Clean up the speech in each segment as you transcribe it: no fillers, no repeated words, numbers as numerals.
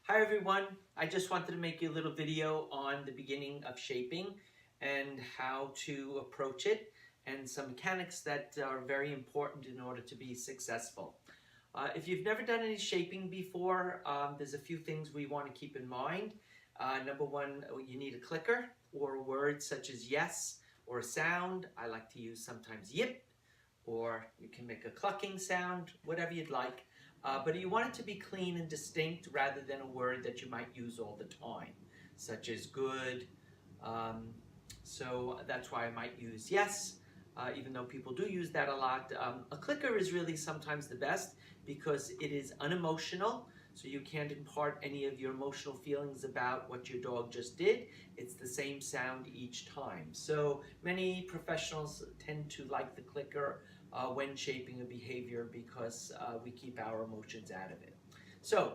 Hi everyone, I just wanted to make you a little video on the beginning of shaping and how to approach it and some mechanics that are very important in order to be successful. If you've never done any shaping before, there's a few things we want to keep in mind. Number one, you need a clicker or a word such as yes or a sound. I like to use sometimes yip, or you can make a clucking sound, whatever you'd like. But you want it to be clean and distinct rather than a word that you might use all the time, such as good. So that's why I might use yes, even though people do use that a lot. A clicker is really sometimes the best because it is unemotional, so you can't impart any of your emotional feelings about what your dog just did. It's the same sound each time. So many professionals tend to like the clicker when shaping a behavior because we keep our emotions out of it. So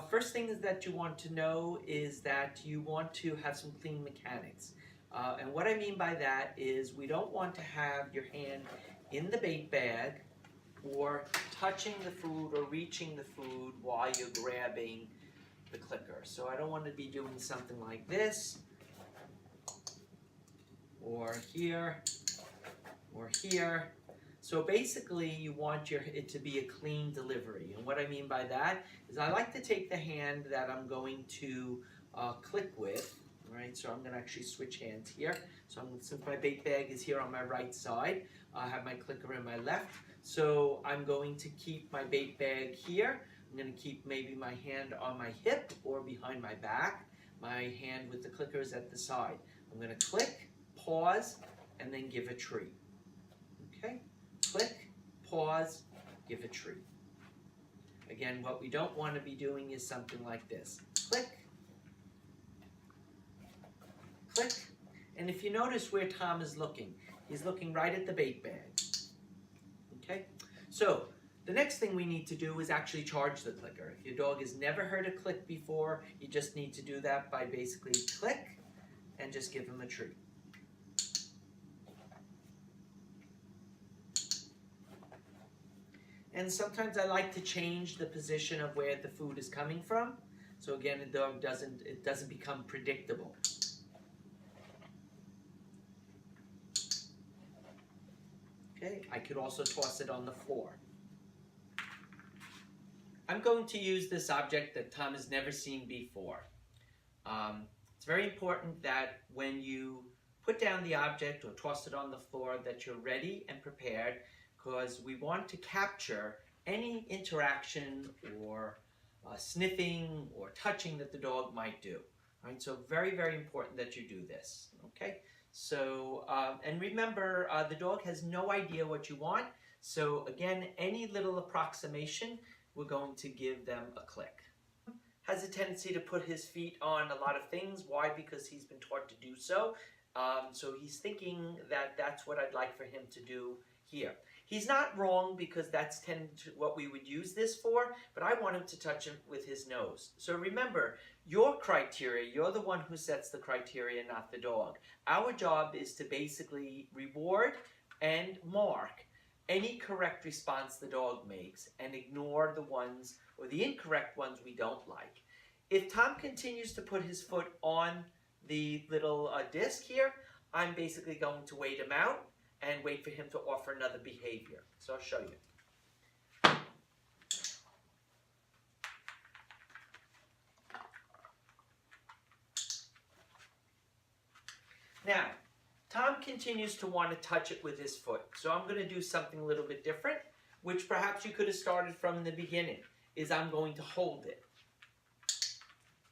first thing that you want to know is that you want to have some clean mechanics. And what I mean by that is we don't want to have your hand in the bait bag or touching the food or reaching the food while you're grabbing the clicker. So I don't want to be doing something like this, or here, or here. So basically you want it to be a clean delivery. And what I mean by that is I like to take the hand that I'm going to click with. Right, so I'm going to actually switch hands here. So since my bait bag is here on my right side, I have my clicker in my left. So I'm going to keep my bait bag here. I'm going to keep maybe my hand on my hip or behind my back. My hand with the clicker is at the side. I'm going to click, pause, and then give a treat. Okay? Click, pause, give a treat. Again, what we don't want to be doing is something like this. Click, click, and if you notice where Tom is looking, he's looking right at the bait bag. Okay? So, the next thing we need to do is actually charge the clicker. If your dog has never heard a click before, you just need to do that by basically click and just give him a treat. And sometimes I like to change the position of where the food is coming from. So again, the dog doesn't become predictable. Okay, I could also toss it on the floor. I'm going to use this object that Tom has never seen before. It's very important that when you put down the object or toss it on the floor that you're ready and prepared, because we want to capture any interaction or sniffing or touching that the dog might do. All right, so very, very important that you do this. Okay, so and remember, the dog has no idea what you want. So again, any little approximation, we're going to give them a click. Has a tendency to put his feet on a lot of things. Why? Because he's been taught to do so. So he's thinking that that's what I'd like for him to do here. He's not wrong because that's what we would use this for, but I want him to touch him with his nose. So remember, your criteria, you're the one who sets the criteria, not the dog. Our job is to basically reward and mark any correct response the dog makes and ignore the ones or the incorrect ones we don't like. If Tom continues to put his foot on the little disc here, I'm basically going to wait him out and wait for him to offer another behavior. So I'll show you. Now, Tom continues to want to touch it with his foot. So I'm going to do something a little bit different, which perhaps you could have started from the beginning, is I'm going to hold it.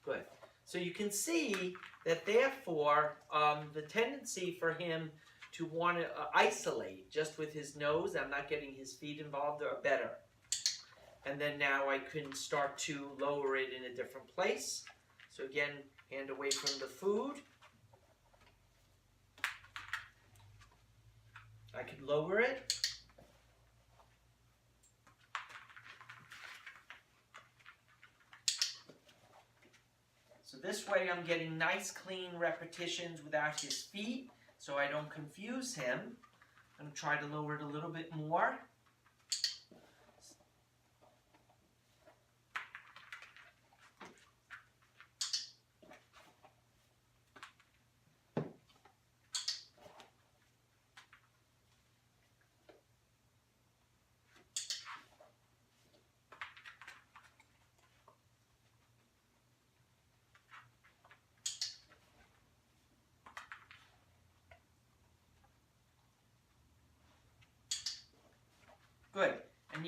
Good. So you can see that therefore the tendency for him to want to isolate just with his nose, I'm not getting his feet involved, are better. And then now I can start to lower it in a different place. So again, hand away from the food. I can lower it. So this way I'm getting nice clean repetitions without his feet, so I don't confuse him. I'm going to try to lower it a little bit more.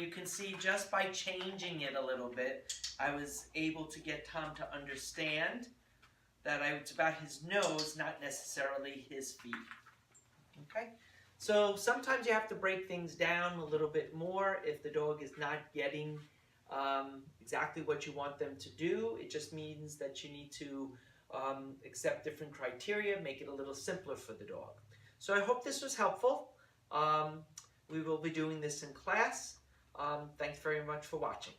you can see just by changing it a little bit, I was able to get Tom to understand that it's about his nose, not necessarily his feet. Okay? So sometimes you have to break things down a little bit more if the dog is not getting exactly what you want them to do. It just means that you need to accept different criteria, make it a little simpler for the dog. So I hope this was helpful. We will be doing this in class. Thanks very much for watching.